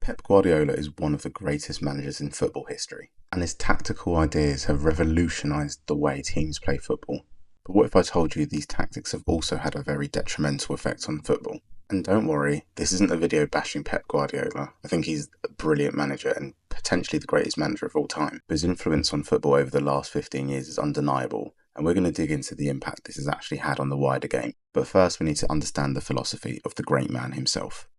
Pep Guardiola is one of the greatest managers in football history, and his tactical ideas have revolutionised the way teams play football. But what if I told you these tactics have also had a very detrimental effect on football? And don't worry, this isn't a video bashing Pep Guardiola. I think he's a brilliant manager and potentially the greatest manager of all time. But his influence on football over the last 15 years is undeniable, and we're going to dig into the impact this has actually had on the wider game. But first we need to understand the philosophy of the great man himself.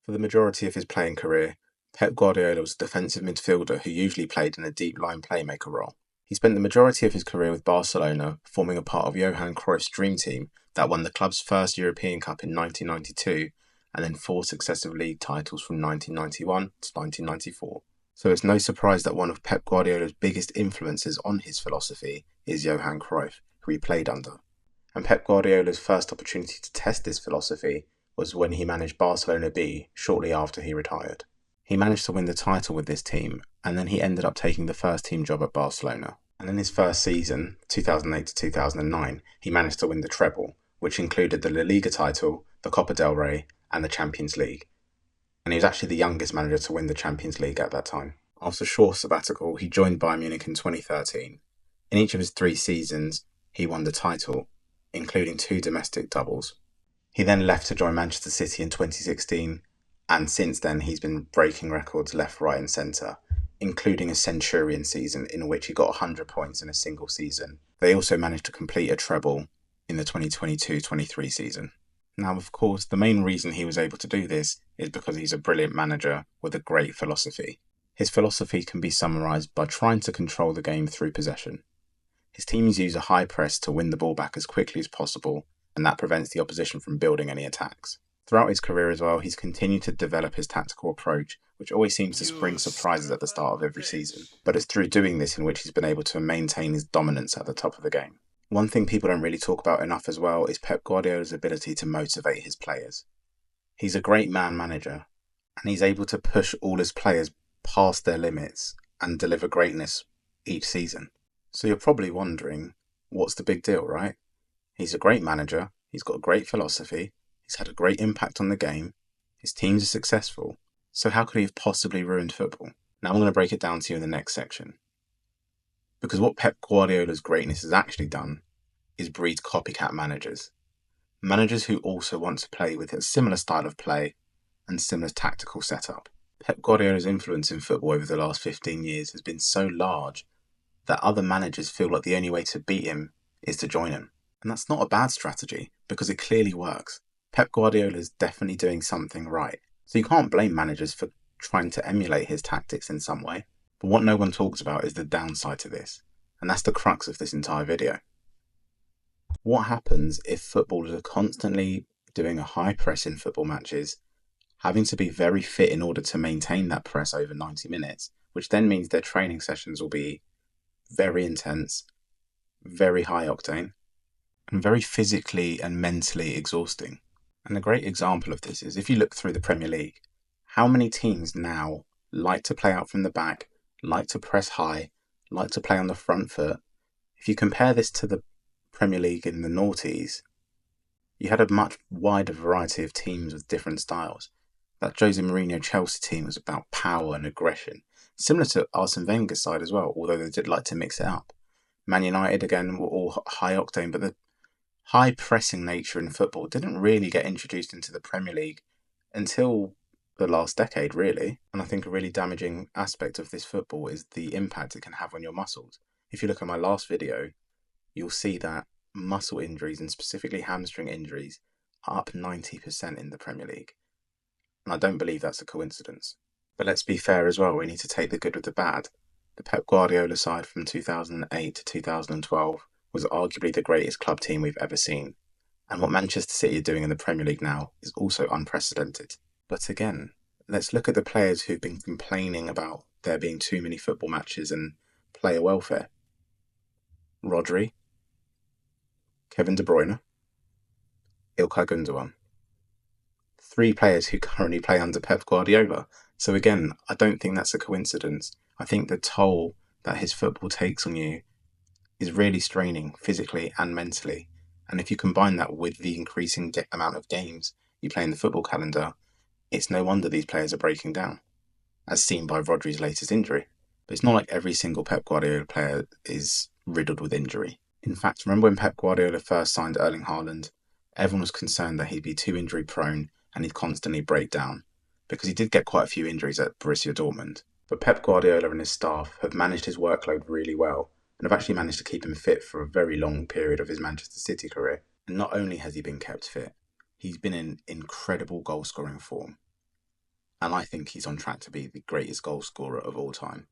For the majority of his playing career, Pep Guardiola was a defensive midfielder who usually played in a deep line playmaker role. He spent the majority of his career with Barcelona, forming a part of Johan Cruyff's dream team that won the club's first European Cup in 1992 and then 4 successive league titles from 1991 to 1994. So it's no surprise that one of Pep Guardiola's biggest influences on his philosophy is Johan Cruyff, who he played under. And Pep Guardiola's first opportunity to test this philosophy was when he managed Barcelona B shortly after he retired. He managed to win the title with this team, and then he ended up taking the first team job at Barcelona. And in his first season, 2008 to 2009, he managed to win the treble, which included the La Liga title, the Copa del Rey, and the Champions League. And he was actually the youngest manager to win the Champions League at that time. After a short sabbatical, he joined Bayern Munich in 2013. In each of his 3 seasons, he won the title, including 2 domestic doubles. He then left to join Manchester City in 2016, and since then he's been breaking records left, right and centre, including a centurion season in which he got 100 points in a single season. They also managed to complete a treble in the 2022-23 season. Now, of course, the main reason he was able to do this is because he's a brilliant manager with a great philosophy. His philosophy can be summarised by trying to control the game through possession. His teams use a high press to win the ball back as quickly as possible, and that prevents the opposition from building any attacks. Throughout his career as well, he's continued to develop his tactical approach, which always seems to spring surprises at the start of every season. But it's through doing this in which he's been able to maintain his dominance at the top of the game. One thing people don't really talk about enough as well is Pep Guardiola's ability to motivate his players. He's a great man manager, and he's able to push all his players past their limits and deliver greatness each season. So you're probably wondering, what's the big deal, right? He's a great manager, he's got a great philosophy, he's had a great impact on the game, his teams are successful, so how could he have possibly ruined football? Now I'm going to break it down to you in the next section. Because what Pep Guardiola's greatness has actually done is breed copycat managers. Managers who also want to play with a similar style of play and similar tactical setup. Pep Guardiola's influence in football over the last 15 years has been so large that other managers feel like the only way to beat him is to join him. And that's not a bad strategy, because it clearly works. Pep Guardiola is definitely doing something right. So you can't blame managers for trying to emulate his tactics in some way. But what no one talks about is the downside to this. And that's the crux of this entire video. What happens if footballers are constantly doing a high press in football matches, having to be very fit in order to maintain that press over 90 minutes, which then means their training sessions will be very intense, very high octane, and very physically and mentally exhausting. And a great example of this is if you look through the Premier League, how many teams now like to play out from the back, like to press high, like to play on the front foot. If you compare this to the Premier League in the noughties, you had a much wider variety of teams with different styles. That Jose Mourinho Chelsea team was about power and aggression, similar to Arsene Wenger's side as well, although they did like to mix it up. Man United, again, were all high octane, but the high pressing nature in football didn't really get introduced into the Premier League until the last decade, really. And I think a really damaging aspect of this football is the impact it can have on your muscles. If you look at my last video, you'll see that muscle injuries, and specifically hamstring injuries, are up 90% in the Premier League. And I don't believe that's a coincidence. But let's be fair as well, we need to take the good with the bad. The Pep Guardiola side from 2008 to 2012 was arguably the greatest club team we've ever seen. And what Manchester City are doing in the Premier League now is also unprecedented. But again, let's look at the players who've been complaining about there being too many football matches and player welfare. Rodri, Kevin De Bruyne, Ilkay Gundogan. 3 players who currently play under Pep Guardiola. So again, I don't think that's a coincidence. I think the toll that his football takes on you is really straining physically and mentally. And if you combine that with the increasing amount of games you play in the football calendar, it's no wonder these players are breaking down. as seen by Rodri's latest injury. But it's not like every single Pep Guardiola player is riddled with injury. In fact, remember when Pep Guardiola first signed Erling Haaland? Everyone was concerned that he'd be too injury prone and he'd constantly break down, because he did get quite a few injuries at Borussia Dortmund. But Pep Guardiola and his staff have managed his workload really well and have actually managed to keep him fit for a very long period of his Manchester City career. And not only has he been kept fit, he's been in incredible goal-scoring form. And I think he's on track to be the greatest goal scorer of all time.